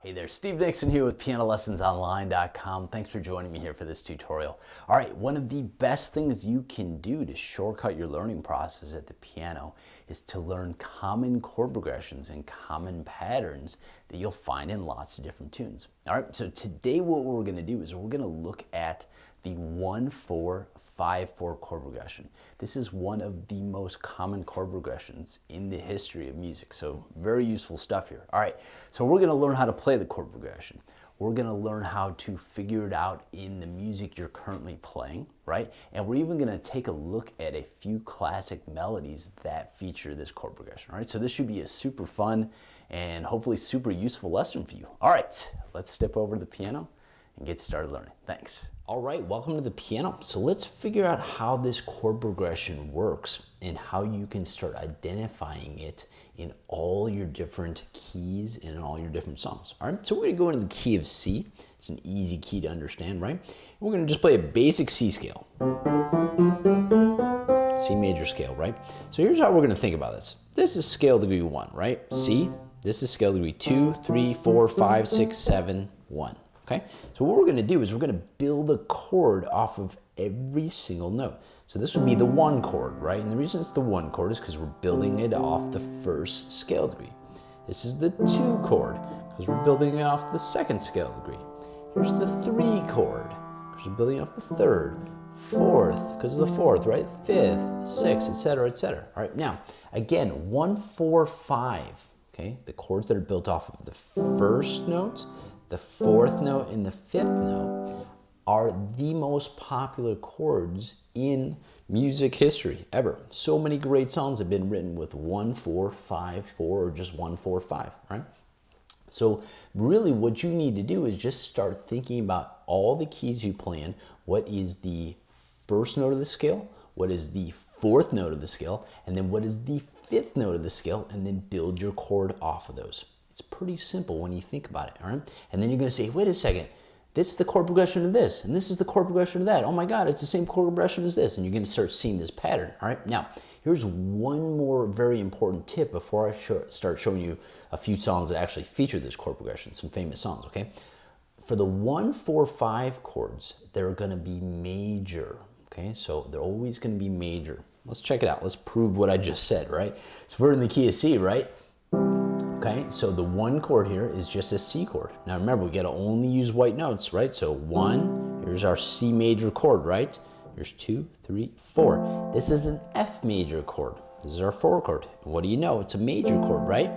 Hey there, Steve Nixon here with PianoLessonsOnline.com. Thanks for joining me here for this tutorial. All right, one of the best things you can do to shortcut your learning process at the piano is to learn common chord progressions and common patterns that you'll find in lots of different tunes. All right, so today what we're going to do is we're going to look at the 1-4-5-4 chord progression. This is one of the most common chord progressions in the history of music, so very useful stuff here. All right, so we're going to learn how to play the chord progression. We're going to learn how to figure it out in the music you're currently playing, right? And we're even going to take a look at a few classic melodies that feature this chord progression. All right, so this should be a super fun and hopefully super useful lesson for you. All right, let's step over to the piano and get started learning. Thanks. All right, welcome to the piano. So let's figure out how this chord progression works and how you can start identifying it in all your different keys and in all your different songs. All right, so we're gonna go into the key of C. It's an easy key to understand, right? We're gonna just play a basic C scale. C major scale, right? So here's how we're gonna think about this. This is scale degree 1, right? C. This is scale degree 2, 3, 4, 5, 6, 7, 1. Okay, so what we're going to do is we're going to build a chord off of every single note. So this would be the 1 chord, right? And the reason it's the 1 chord is because we're building it off the first scale degree. This is the 2 chord because we're building it off the 2nd scale degree. Here's the 3 chord because we're building it off the 3rd, 4th because of the 4th, right? 5th, 6th, etc., etc. All right, now again, 1, 4, 5. Okay, the chords that are built off of the first note, the 4th note, and the 5th note are the most popular chords in music history ever. So many great songs have been written with 1, 4, 5, 4, or just 1, 4, 5, right? So really what you need to do is just start thinking about all the keys you play in. What is the first note of the scale? What is the 4th note of the scale? And then what is the 5th note of the scale? And then build your chord off of those. It's pretty simple when you think about it, all right? And then you're gonna say, wait a second, this is the chord progression of this, and this is the chord progression of that. Oh my God, it's the same chord progression as this, and you're gonna start seeing this pattern, all right? Now, here's one more very important tip before I start showing you a few songs that actually feature this chord progression, some famous songs, okay? For the 1, 4, 5 chords, they're gonna be major, okay? So they're always gonna be major. Let's check it out. Let's prove what I just said, right? So we're in the key of C, right? Okay, so the 1 chord here is just a C chord. Now remember, we gotta only use white notes, right? So 1, here's our C major chord, right? Here's 2, 3, 4. This is an F major chord. This is our 4 chord. And what do you know? It's a major chord, right?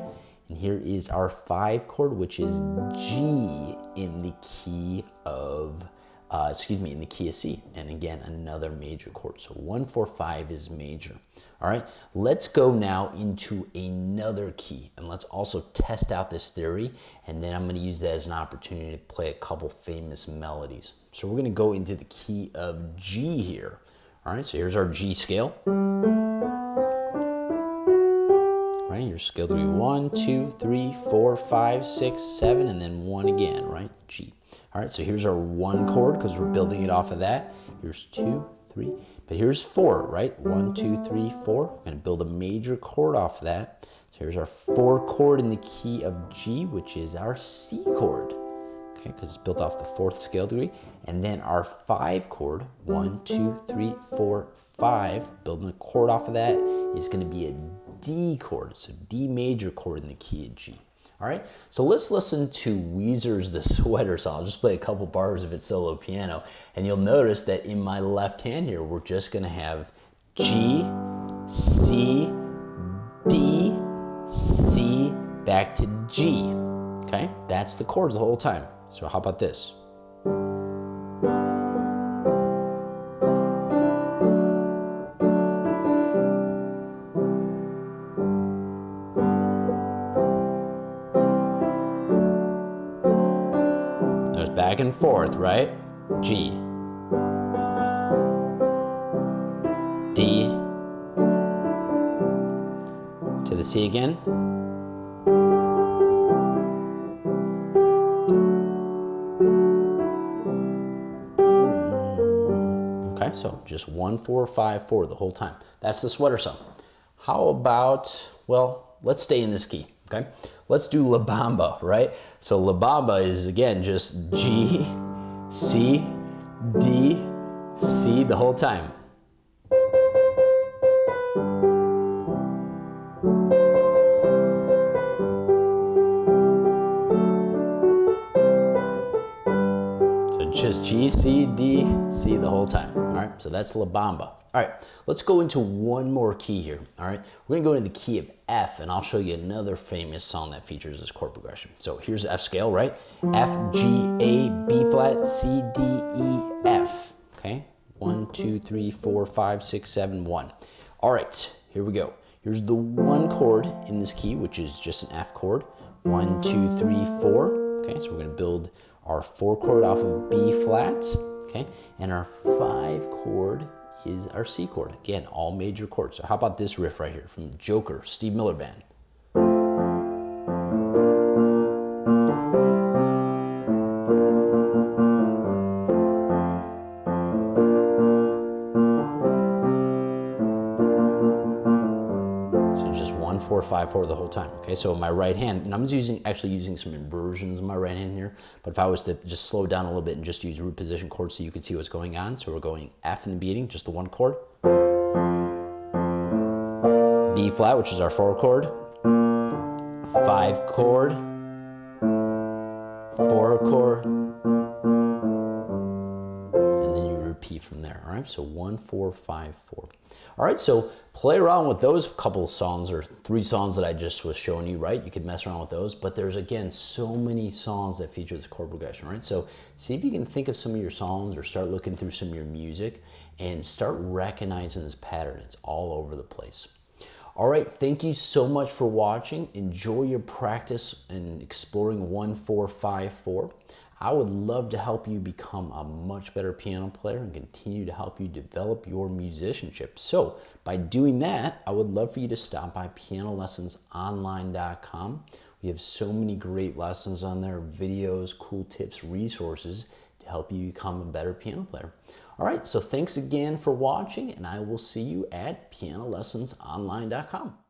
And here is our 5 chord, which is G in the key of, in the key of C. And again, another major chord. So 1, 4, 5 is major. All right, let's go now into another key and let's also test out this theory, and then I'm going to use that as an opportunity to play a couple famous melodies. So we're going to go into the key of G here. All right, so here's our G scale. All right, your scale degree 1, 2, 3, 4, 5, 6, 7, and then 1 again, right? G. All right, so here's our 1 chord because we're building it off of that. Here's 2, 3, but here's 4, right? 1, 2, 3, 4. We're going to build a major chord off of that. So here's our 4 chord in the key of G, which is our C chord, okay, because it's built off the 4th scale degree. And then our 5 chord, 1, 2, 3, 4, 5, building a chord off of that is going to be a D chord. It's a D major chord in the key of G. All right, so let's listen to Weezer's The Sweater Song. I'll just play a couple bars of its solo piano, and you'll notice that in my left hand here, we're just gonna have G, C, D, C, back to G, okay? That's the chords the whole time. So how about this? Back and forth, right? G, D, to the C again. Okay, so just 1, 4, 5, 4 the whole time. That's the sweater song. How about, well, let's stay in this key. okay? Let's do La Bamba, right? So La Bamba is, again, just G, C, D, C the whole time. So just G, C, D, C the whole time. All right, so that's La Bamba. All right, let's go into one more key here. All right, we're gonna go into the key of F, and I'll show you another famous song that features this chord progression. So here's the F scale, right? F, G, A, B flat, C, D, E, F. Okay, 1, 2, 3, 4, 5, 6, 7, 1. All right, here we go. Here's the one chord in this key, which is just an F chord. 1, 2, 3, 4. Okay, so we're gonna build our 4 chord off of B flat. Okay, and our 5 chord is our C chord. Again, all major chords. So how about this riff right here from Joker, Steve Miller Band? So just 1, 4, 5, 4 the whole time. Okay, so my right hand, and I'm actually using some inversions of my right hand here, but if I was to just slow down a little bit and just use root position chords so you can see what's going on. So we're going F in the beginning, just the 1 chord. B flat, which is our 4 chord. 5 chord. 4 chord. And then you repeat from there. All right, so 1, 4, 5, 4. All right, so play around with those couple songs, or 3 songs that I just was showing you, right? You could mess around with those, but there's, again, so many songs that feature this chord progression, right? So see if you can think of some of your songs, or start looking through some of your music and start recognizing this pattern. It's all over the place. All right, thank you so much for watching. Enjoy your practice in exploring 1, 4, 5, 4. I would love to help you become a much better piano player and continue to help you develop your musicianship. So by doing that, I would love for you to stop by PianoLessonsOnline.com. We have so many great lessons on there, videos, cool tips, resources to help you become a better piano player. All right, so thanks again for watching, and I will see you at PianoLessonsOnline.com.